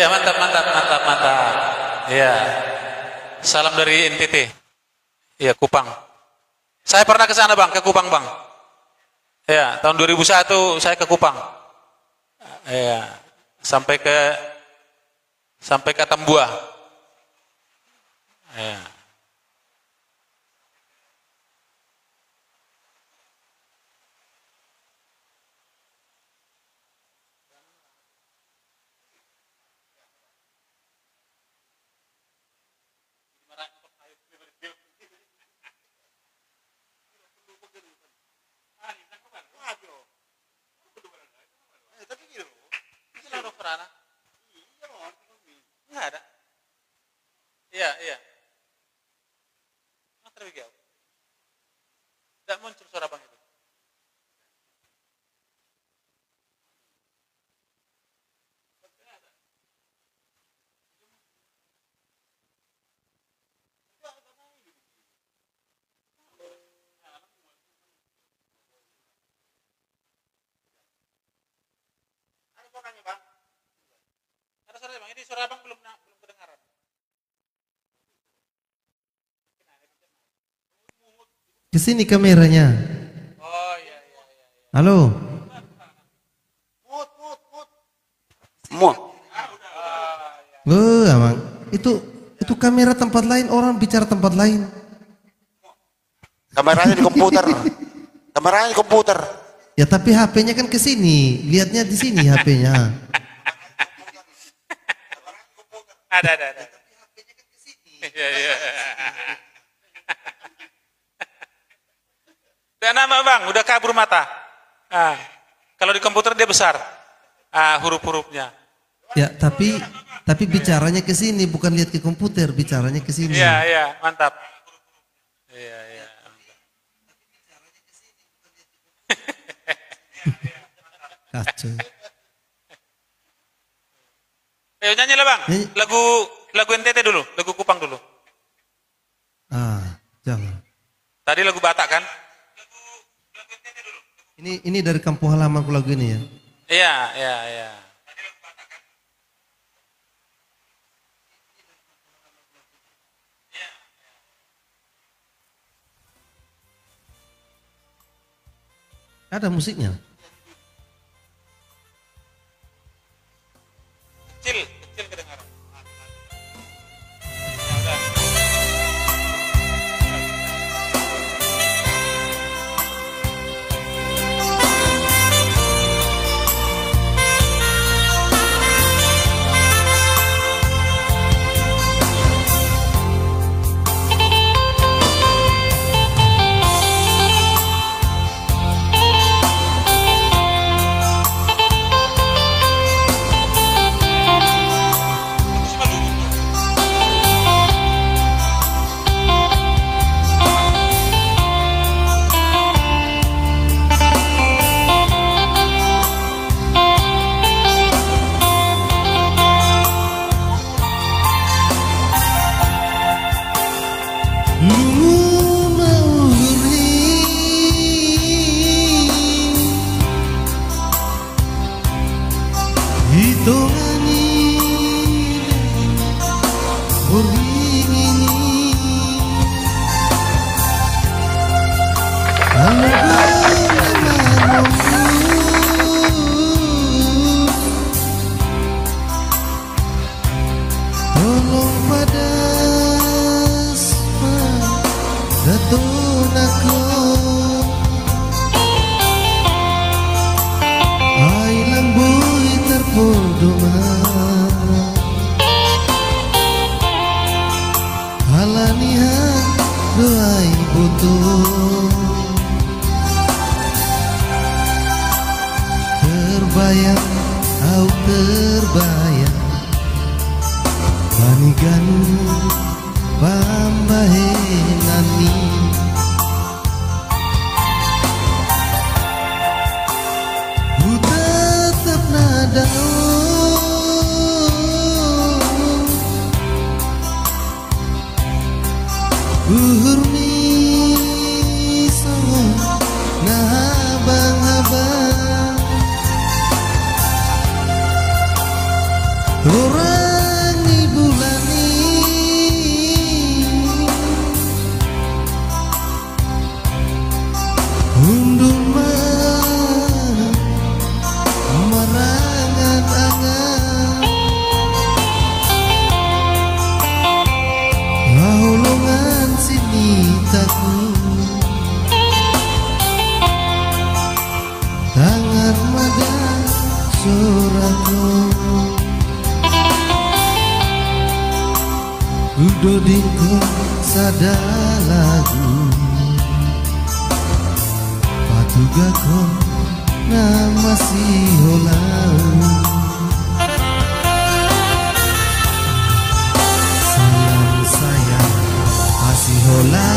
Ya, mantap, mantap, mantap, mantap. Iya. Salam dari NTT. Iya, Kupang. Saya pernah ke sana, Bang, ke Kupang, Bang. Iya, tahun 2001 saya ke Kupang. Iya, sampai ke Tambua. Iya. Enggak ada. Iya, iya. Tidak muncul suara Bang itu. Ada suaranya, Bang. Ada suara Bang. Ini suara Bang belum kedengaran. Ke sini kameranya. Oh iya, iya, iya. Halo. Mut. Amang. Itu kamera tempat lain, orang bicara tempat lain. Kameranya di komputer. Kameranya di komputer. Ya tapi HP-nya kan ke sini. Lihatnya di sini HP-nya. Ada. Iya, iya. Dan nama Bang, udah kabur mata. Kalau di komputer dia besar. Huruf-hurufnya. Ya tapi bicaranya ke sini, bukan lihat ke komputer, bicaranya ke sini. Iya, iya, mantap. Iya, iya. Kacau. Ayo nyanyi lah Bang. Nyanyi. Lagu NTT dulu, lagu Kupang dulu. Jangan. Tadi lagu Batak kan? Ini dari kampung halamanku lagu ini ya. Iya, iya, iya. Ada musiknya. Kecil kedengaran. Orang sintaku, tangan mada soraku, udo dingko sadalagu, patugako nama si holau. Salam sayang Asihola,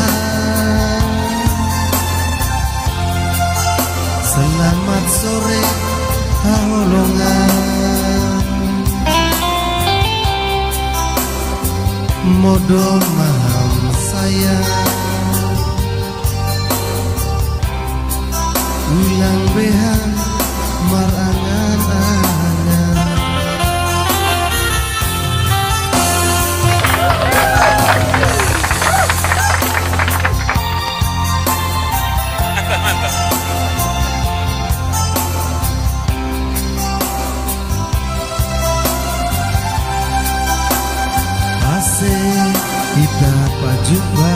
selamat sore Haholongan, modo maham sayang, ulang behan marangan-angan. Ase kita pajumpa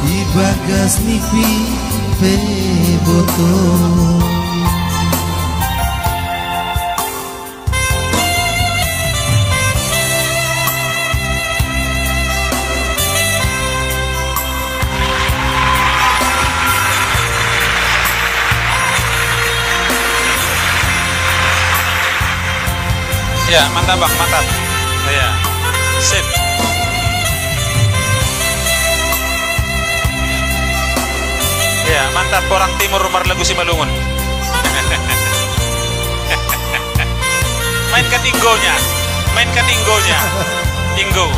di bagas mimpi peboto. Ya, mantap bang, mantap. Ya, sip. Ya, mantap. Orang timur Marlagu Simalungun. Mainkan inggonya, mainkan inggonya, inggo.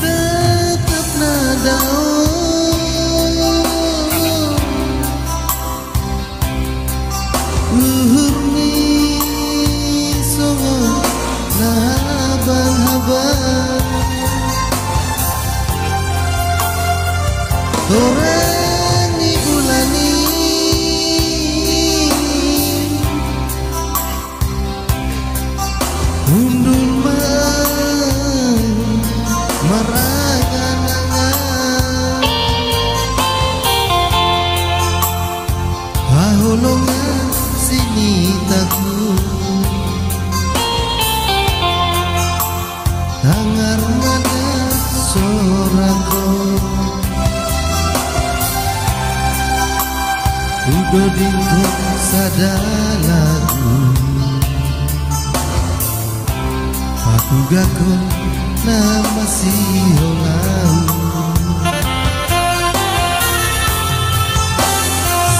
Tetap nada uhurni songo nahaban-haban torani bulani undul marangan-angan haholongan sinitaku, tangar mada sorako, udo dingko sadalagu, patugako nama si holau.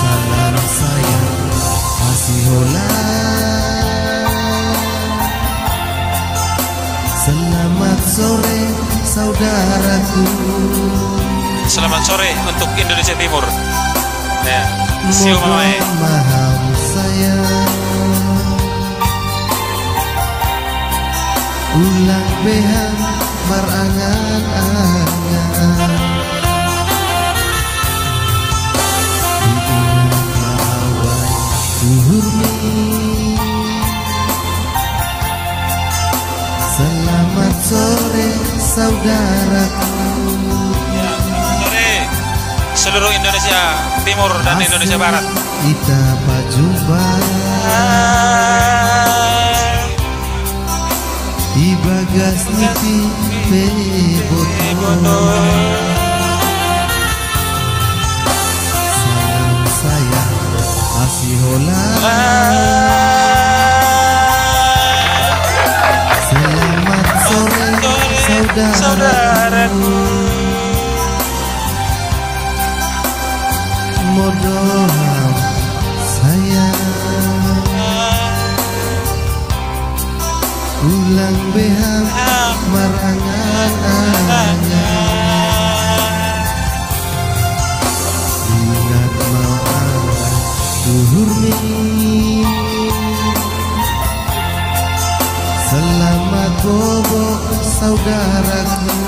Salam sayang Asihola, selamat sore saudaraku. Selamat sore untuk Indonesia Timur. Ya, siu mamai. Maham sayang, ulang behang marangan-angan, hubungan mawai uhurni. Selamat sore saudaraku. Ya, sore seluruh Indonesia Timur dan Indonesia Barat. Kita berjumpa di bagas niti peboto. Salam sayang Asihola, selamat sore saudaraku. Modoham sayang, Pulang behang marangan-angan, ingat mau angkat duhur ni. Selamat bobo saudaraku,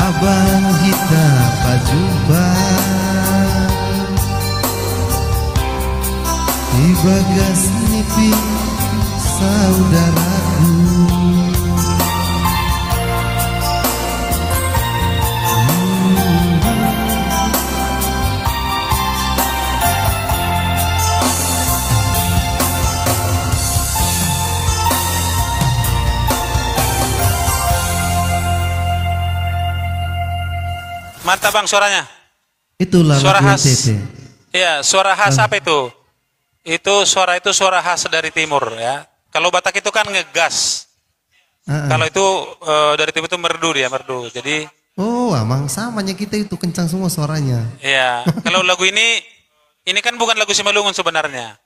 abang kita berjumpa di bagas nipi saudaraku. Mantap bang suaranya. Itulah Suara lagu khas. NTT. Iya, suara khas apa itu? Itu suara khas dari timur ya. Kalau Batak itu kan ngegas. Kalau itu dari timur itu merdu dia, merdu. Jadi Oh, amang samanya kita itu kencang semua suaranya. iya, kalau lagu ini kan bukan lagu Simalungun sebenarnya.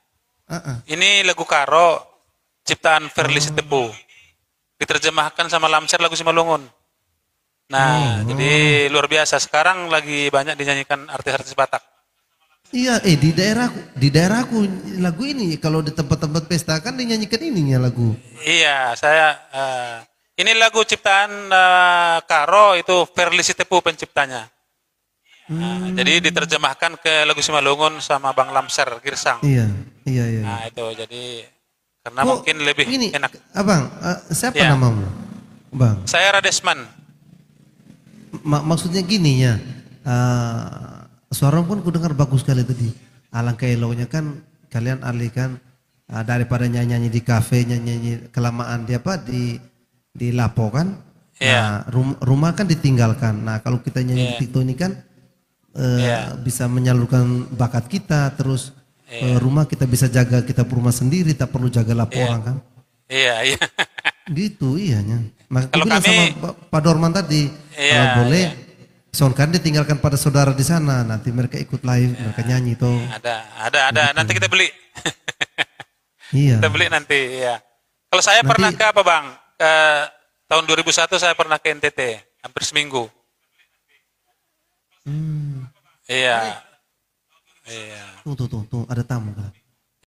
Ini lagu Karo ciptaan Firly Sitepu. Diterjemahkan sama Lamser lagu Simalungun. Nah, jadi luar biasa. Sekarang lagi banyak dinyanyikan artis-artis Batak. Iya, di daerahku lagu ini kalau di tempat-tempat pesta kan dinyanyikan ininya lagu. Iya, ini lagu ciptaan Karo itu Firly Sitepu penciptanya. Jadi diterjemahkan ke lagu Simalungun sama Bang Lamser Girsang. Iya. Nah, itu jadi karena Kok mungkin lebih gini, enak. Abang, siapa Iya. namamu? Bang. Saya Radesman. Maksudnya gini ya, suara pun ku dengar bagus sekali tadi. Alangkah eloknya kan kalian alihkan daripada nyanyi di kafe, nyanyi kelamaan di lapo kan. Iya. Nah, rumah kan ditinggalkan. Nah, kalau kita nyanyi di TikTok ini kan bisa menyalurkan bakat kita, terus rumah kita bisa jaga kita rumah sendiri, tak perlu jaga lapo orang kan. Iya. Gitu iyanya. Maka Kalau bilang kami- sama Pak Dorman tadi, kalau boleh, soundcard ditinggalkan pada saudara di sana. Nanti mereka ikut live, mereka nyanyi tuh. Ada. Nanti kita beli. Iya. Kita beli nanti, ya. Kalau saya Nanti- pernah ke apa bang? Tahun 2001 saya pernah ke NTT, hampir seminggu. Iya. Tuh, ada tamu kan.